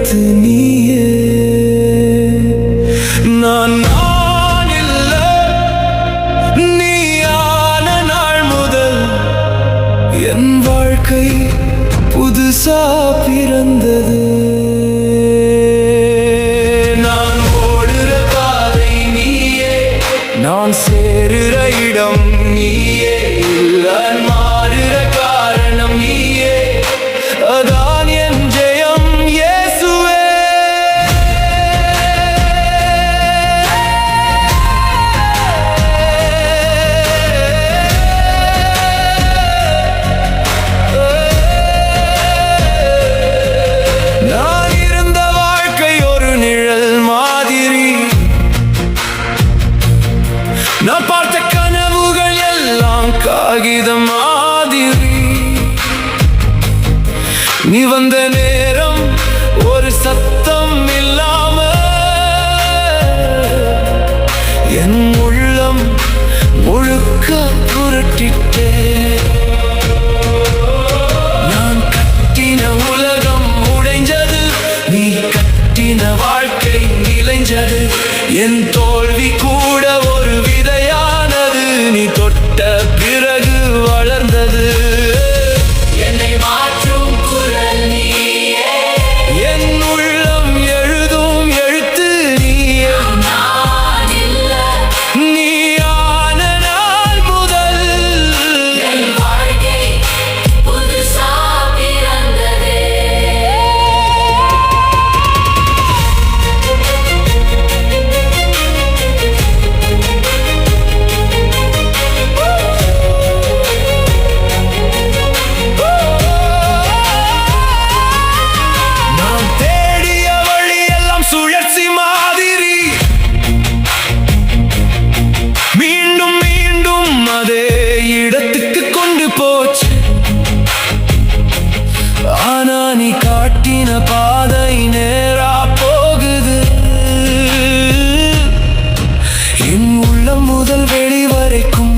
எழுத்து நீயே. நான் இல்ல நீயான நாள் முதல் என் வாழ்க்கை புதுசா பிறந்தது. நான் ஓடுற பாதை நீயே, நான் சேருற இடம் நீயே, நான் மாறுற காரணம் நீயே, அதான் என் ஜெயம் இயேசுவே. நான் இருந்த வாழ்க்கை ஒரு நிழல் மாதிரி, நான் பார்த்த கனவுகள் எல்லாம் காகிதம் மாதிரி. நீ வந்த நேரம் ஒரு சத்தம் இல்லாம என் உள்ளம் முழுக்க புரட்டிட்டே. நான் கட்டின உலகம் உடைஞ்சது, நீ கட்டின வாழ்க்கை நிலைஞ்சது. என் தோல்வி கூட ஒரு விதையானது, நீ தொட்ட பிறகு வளர்ந்தது. என்னை மாற்றும் குரல் நீயே, என் உள்ளம் எழுதும் எழுத்து நீயே. நீயான நாள் முதல் என் வாழ்க்கை புதுசா பிறந்ததே. நான் தேடிய வழி எல்லாம் சுழற்சி மாதிரி, மீண்டும் மீண்டும் அதே இடத்துக்கு கொண்டு போச்சு. ஆனா நீ காட்டின பாதை நேரா போகுது. என் உள்ளம் முதல் வெளி வரைக்கும்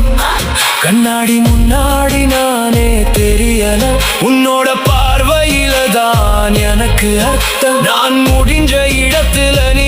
கண்ணாடி முன்னாடி நானே தெரியல. உன்னோட பார்வையில தான் எனக்கு அர்த்தம். நான் முடிஞ்ச இடத்துல நீ